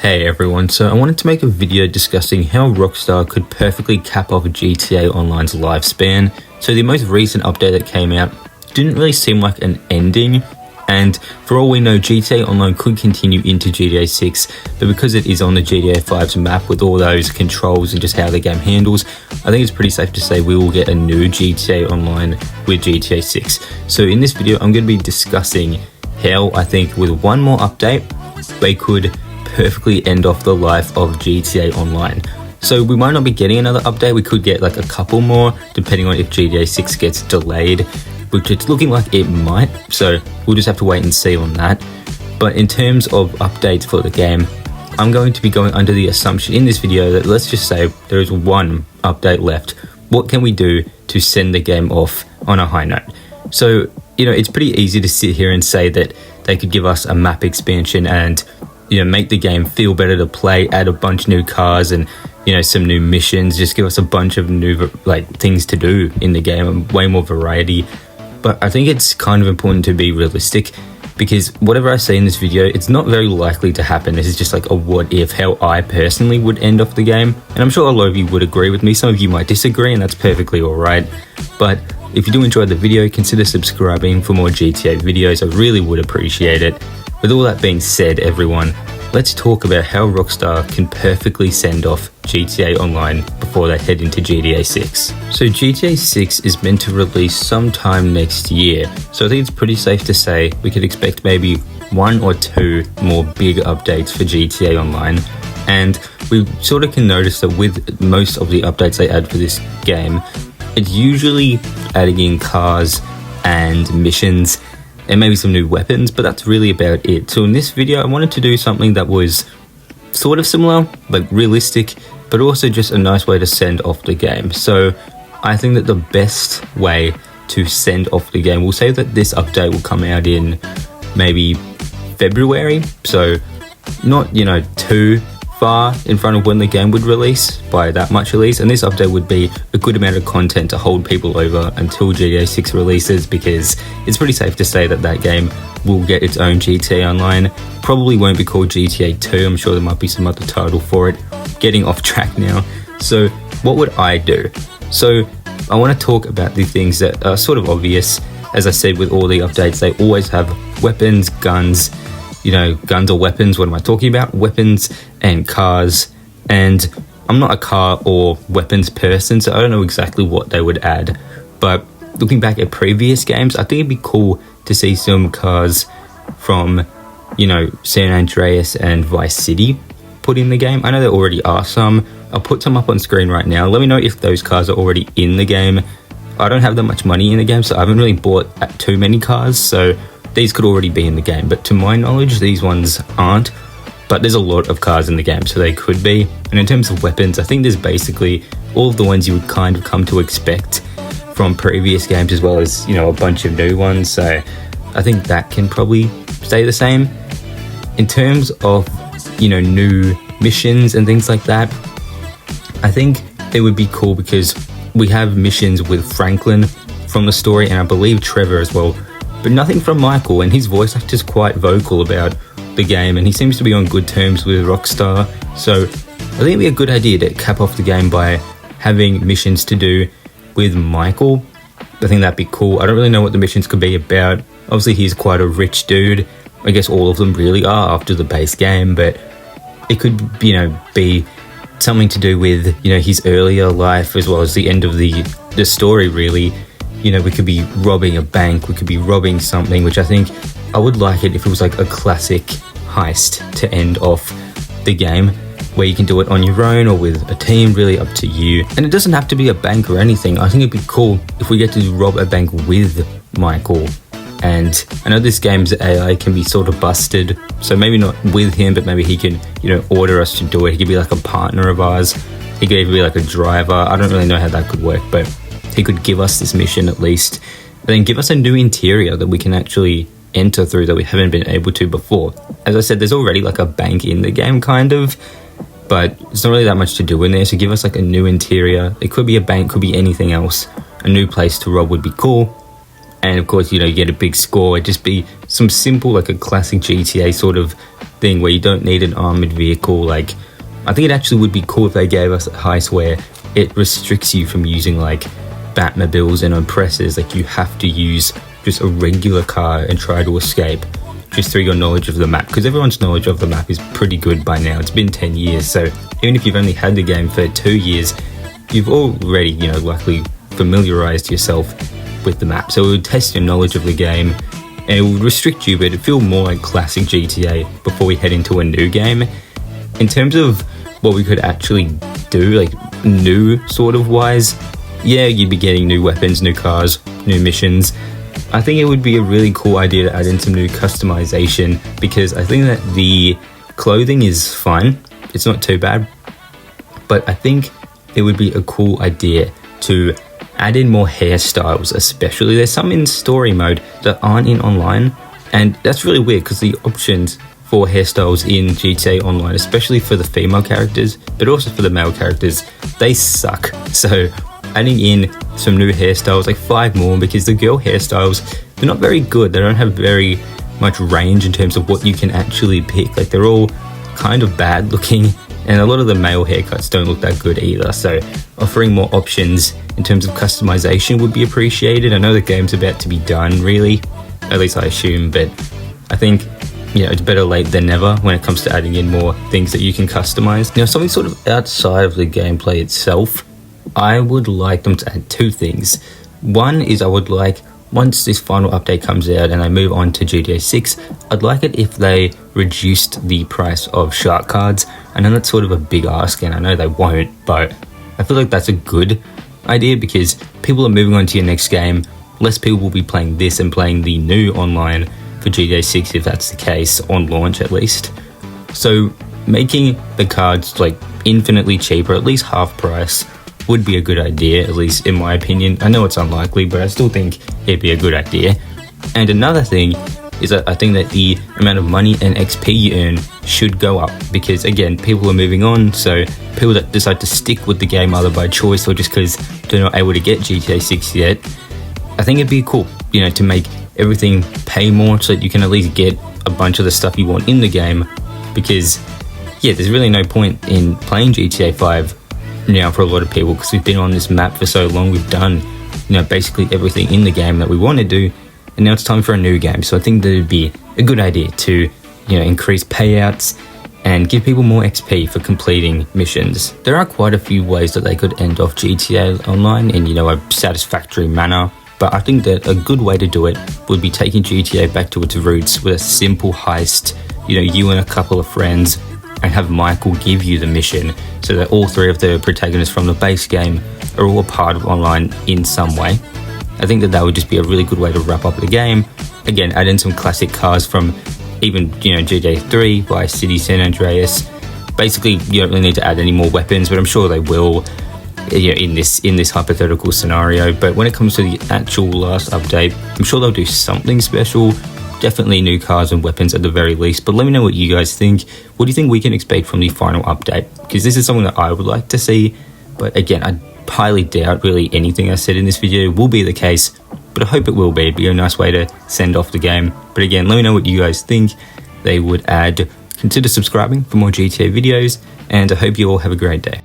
Hey everyone, so I wanted to make a video discussing how Rockstar could perfectly cap off GTA Online's lifespan. So the most recent update that came out didn't really seem like an ending, and for all we know GTA Online could continue into GTA 6, but because it is on the GTA 5's map with all those controls and just how the game handles, I think it's pretty safe to say we will get a new GTA Online with GTA 6. So in this video I'm going to be discussing how I think with one more update they could perfectly end off the life of GTA Online. So we might not be getting another update, we could get like a couple more depending on if GTA 6 gets delayed, which it's looking like it might, so we'll just have to wait and see on that. But in terms of updates for the game, I'm going to be going under the assumption in this video that let's just say there is one update left. What can we do to send the game off on a high note? So, it's pretty easy to sit here and say that they could give us a map expansion and make the game feel better to play, add a bunch of new cars and, some new missions, just give us a bunch of new, things to do in the game and way more variety. But I think it's kind of important to be realistic because whatever I say in this video, it's not very likely to happen. This is just like a what if, how I personally would end off the game. And I'm sure a lot of you would agree with me. Some of you might disagree and that's perfectly alright. But if you do enjoy the video, consider subscribing for more GTA videos. I really would appreciate it. With all that being said, everyone, let's talk about how Rockstar can perfectly send off GTA Online before they head into GTA 6. So GTA 6 is meant to release sometime next year, so I think it's pretty safe to say we could expect maybe 1 or 2 more big updates for GTA Online. And we sort of can notice that with most of the updates they add for this game, it's usually adding in cars and missions and maybe some new weapons, but that's really about it. So in this video, I wanted to do something that was sort of similar, like realistic, but also just a nice way to send off the game. So I think that the best way to send off the game, we'll say that this update will come out in maybe February, so not, too far in front of when the game would release, by that much at least, and this update would be a good amount of content to hold people over until GTA 6 releases, because it's pretty safe to say that that game will get its own GTA Online. Probably won't be called GTA 2, I'm sure there might be some other title for it. Getting off track now. So what would I do? So I want to talk about the things that are sort of obvious. As I said, with all the updates, they always have weapons, guns, guns or weapons. What am I talking about? Weapons and cars. And I'm not a car or weapons person, so I don't know exactly what they would add. But looking back at previous games, I think it'd be cool to see some cars from, San Andreas and Vice City put in the game. I know there already are some. I'll put some up on screen right now. Let me know if those cars are already in the game. I don't have that much money in the game, so I haven't really bought too many cars, so these could already be in the game, but to my knowledge, these ones aren't. But there's a lot of cars in the game, so they could be. And in terms of weapons, I think there's basically all of the ones you would kind of come to expect from previous games, as well as, a bunch of new ones. So I think that can probably stay the same. In terms of, new missions and things like that, I think it would be cool because we have missions with Franklin from the story, and I believe Trevor as well. But nothing from Michael, and his voice actor's quite vocal about the game, and he seems to be on good terms with Rockstar. So I think it'd be a good idea to cap off the game by having missions to do with Michael. I think that'd be cool. I don't really know what the missions could be about. Obviously, he's quite a rich dude. I guess all of them really are after the base game, but it could, be something to do with, his earlier life as well as the end of the story, really. We could be robbing a bank, we could be robbing something, which I think I would like it if it was like a classic heist to end off the game, where you can do it on your own or with a team, really up to you. And it doesn't have to be a bank or anything. I think it'd be cool if we get to rob a bank with Michael. And I know this game's AI can be sort of busted, so maybe not with him, but maybe he can, order us to do it. He could be like a partner of ours. He could even be like a driver. I don't really know how that could work, but he could give us this mission at least, and then give us a new interior that we can actually enter through that we haven't been able to before. As I said, there's already like a bank in the game kind of, but there's not really that much to do in there, so give us like a new interior. It could be a bank, could be anything else. A new place to rob would be cool. and of course, you get a big score. It'd just be some simple, like a classic GTA sort of thing where you don't need an armored vehicle. Like, I think it actually would be cool if they gave us a heist where it restricts you from using like Batmobiles and oppressors. Like, you have to use just a regular car and try to escape just through your knowledge of the map, because everyone's knowledge of the map is pretty good by now. It's been 10 years, so even if you've only had the game for 2 years, you've already, likely familiarized yourself with the map. So it would test your knowledge of the game, and it would restrict you, but it'd feel more like classic GTA before we head into a new game. In terms of what we could actually do, like new sort of wise, yeah, you'd be getting new weapons, new cars, new missions. I think it would be a really cool idea to add in some new customization, because I think that the clothing is fine. It's not too bad, but I think it would be a cool idea to add in more hairstyles, especially. There's some in story mode that aren't in online, and that's really weird because the options for hairstyles in GTA Online, especially for the female characters, but also for the male characters, they suck. So adding in some new hairstyles, like 5 more, because the girl hairstyles, they're not very good. They don't have very much range in terms of what you can actually pick. Like, they're all kind of bad looking, and a lot of the male haircuts don't look that good either. So offering more options in terms of customization would be appreciated. I know the game's about to be done, really, at least I assume, but I think it's better late than never when it comes to adding in more things that you can customize. Now, something sort of outside of the gameplay itself, I would like them to add 2 things. One is, I would like, once this final update comes out and I move on to GTA 6, I'd like it if they reduced the price of shark cards. I know that's sort of a big ask, and I know they won't, but I feel like that's a good idea, because people are moving on to your next game. Less people will be playing this and playing the new online for GTA 6, if that's the case, on launch at least. So making the cards like infinitely cheaper, at least half price, would be a good idea, at least in my opinion. I know it's unlikely, but I still think it'd be a good idea. And another thing is that I think that the amount of money and XP you earn should go up, because again, people are moving on. So people that decide to stick with the game either by choice or just because they're not able to get GTA 6 yet, I think it'd be cool, to make everything pay more so that you can at least get a bunch of the stuff you want in the game. Because there's really no point in playing GTA 5 now for a lot of people, because we've been on this map for so long. We've done basically everything in the game that we want to do, and now it's time for a new game. So I think that it'd be a good idea to increase payouts and give people more XP for completing missions. There are quite a few ways that they could end off GTA Online in a satisfactory manner, but I think that a good way to do it would be taking GTA back to its roots with a simple heist. You and a couple of friends, and have Michael give you the mission, so that all 3 of the protagonists from the base game are all a part of online in some way. I think that would just be a really good way to wrap up the game. Again, add in some classic cars from even GTA 3, Vice City, San Andreas. Basically, you don't really need to add any more weapons, but I'm sure they will in this hypothetical scenario. But when it comes to the actual last update, I'm sure they'll do something special. Definitely new cars and weapons at the very least, but let me know what you guys think. What do you think we can expect from the final update? Because this is something that I would like to see, but again, I highly doubt really anything I said in this video will be the case, but I hope it will be. It'd be a nice way to send off the game. But again, let me know what you guys think they would add. Consider subscribing for more GTA videos, and I hope you all have a great day.